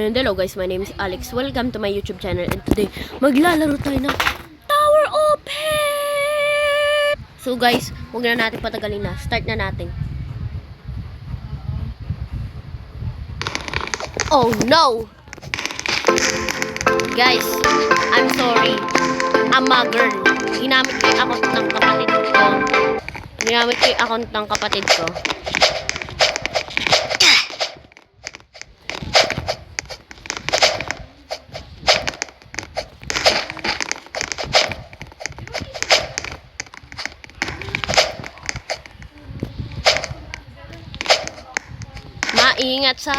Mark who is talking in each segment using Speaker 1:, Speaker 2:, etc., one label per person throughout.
Speaker 1: And hello guys, my name is Alex. Welcome to my YouTube channel. And today, maglalaro tayo ng Tower of Hell! So guys, huwag na natin patagalin na. Start na natin. Oh no! Guys, I'm sorry. I'm a girl. Ginamit ko yung account ng kapatid ko. Maingat sa...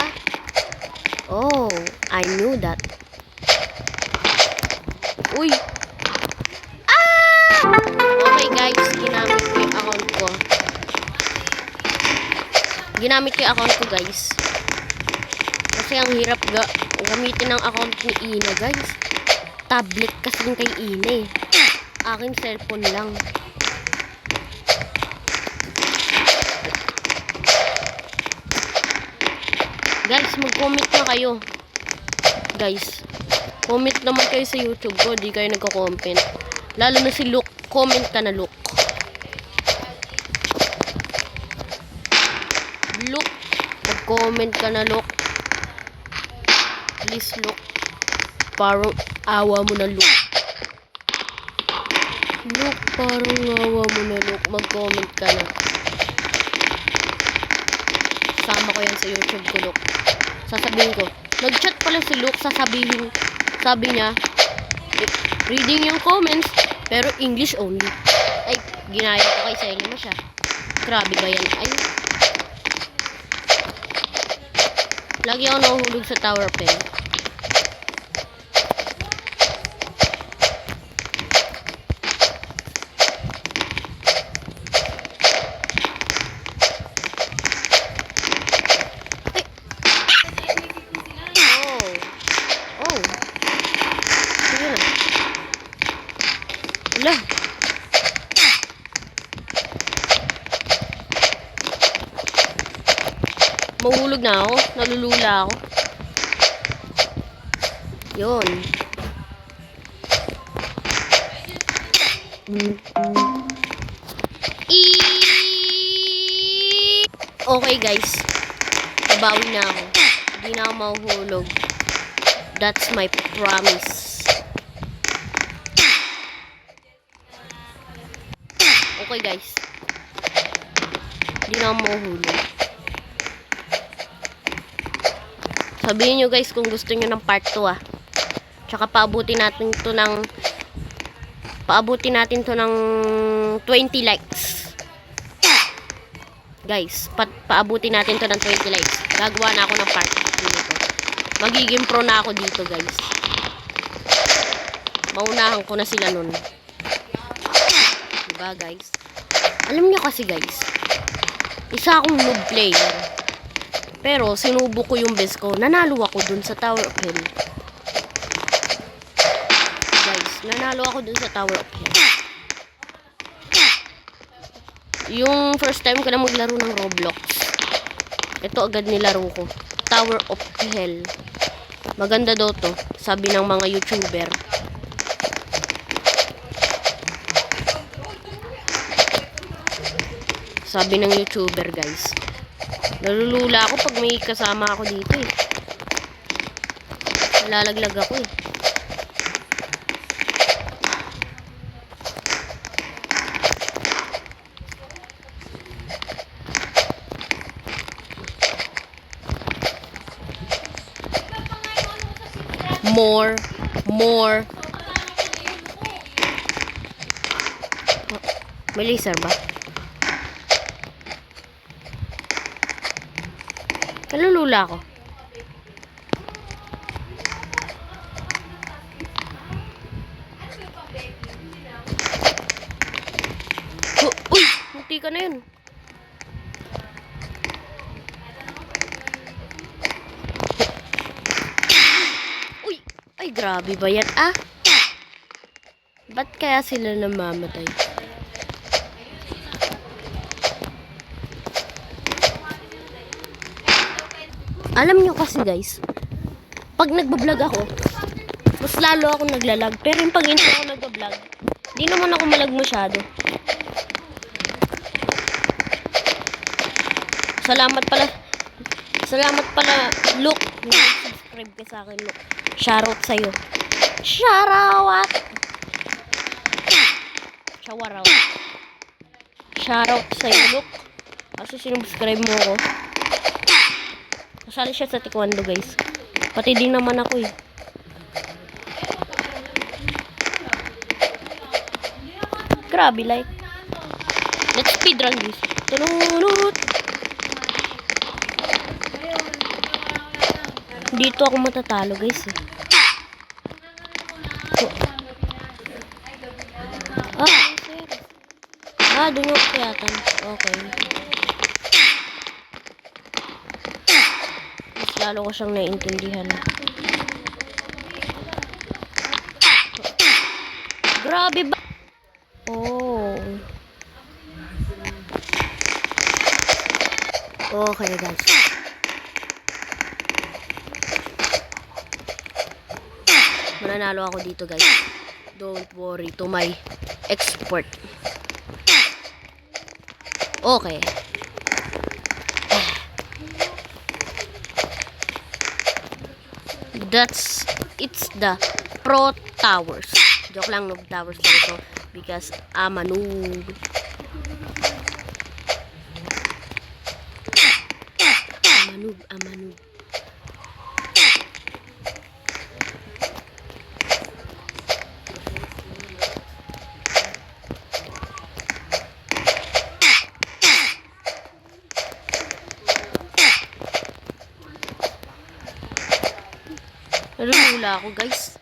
Speaker 1: Oh, I knew that. Uy! Ah! Okay guys, ginamit ko yung account ko. Guys. Kasi ang hirap gamitin ng account ni Ina guys. Tablet kasi kay Ina eh. Akin cellphone lang. Guys, mag-comment na kayo. Guys, comment naman kayo sa YouTube ko. Di kayo nagko-comment. Lalo na si Luke. Comment ka na, Luke. Luke. Mag-comment ka na, Luke. Please, Luke. Parang awa mo na, Luke. Luke, parang awa mo na, Luke. Mag-comment ka na. Sama ko yan sa YouTube ko, Luke. Sasabihin ko, nag-chat pala si Luke, sabi niya, reading yung comments, pero English only. Ay, ginaya ko kay Selma siya. Grabe ba yan? Ay. Lagi ako nahuhulog sa Tower Pen. Wala. Mahulog na ako. Nalulula ako. Yun. Okay guys. Babawi na ako. Hindi na ako mahuhulog. That's my promise. Okay guys. Hindi na ako mahuhulog. Sabihin nyo guys kung gusto nyo ng part 2 ah. Tsaka paabutin natin to ng 20 likes. Guys, paabutin natin to ng 20 likes. Gagawa na ako ng part 2 nito. Magiging pro na ako dito guys. Maunahan ko na sila nun. Diba guys? Alam niyo kasi guys, isa akong noob player. Pero sinubo ko yung best ko. Nanalo ako dun sa Tower of Hell. Guys, nanalo ako dun sa Tower of Hell. Yung first time ko na maglaro ng Roblox. Ito agad nilaro ko. Tower of Hell. Maganda daw to, sabi ng mga YouTuber. Sabi ng YouTuber guys. Nalulula ako pag may kasama ako dito eh. Nalalaglag ako eh. More. May laser ba? Nalulula ako. Uy! Munti ka na yun. Uy! Ay, grabe ba yan? Ah! Ba't kaya sila namamatay? Alam nyo kasi guys, pag nagbablog ako, mas lalo ako naglalag. Pero yung pag hindi ako nagbablog, di naman ako malag masyado. Salamat pala, Luke. Nag-subscribe ka sa akin, Luke. Shoutout sa'yo. Shoutout! Shoutout sa'yo, Luke. Kasi sinubscribe mo ako. Kasali siya sa taekwondo, guys. Pati din naman ako eh. Grabe, like. Let's speedrun this. Tununut. Dito ako matatalo, guys eh. Doon yung kayatan. Okay. Mas lalo ko siyang naiintindihan. Grabe ba? Oh. Okay, guys. Mananalo ako dito, guys. Don't worry to my export. Okay. It's the Pro Towers. Joke lang, Noob Towers lang ito. Because I'm a noob. I'm a noob. Nalulula ako, guys.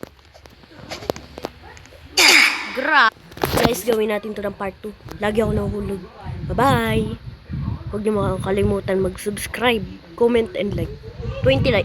Speaker 1: Guys, gawin natin to ng part 2. Lagi ako nahulog. Bye-bye! Huwag niyo makakalimutan mag-subscribe, comment, and like. 20 like.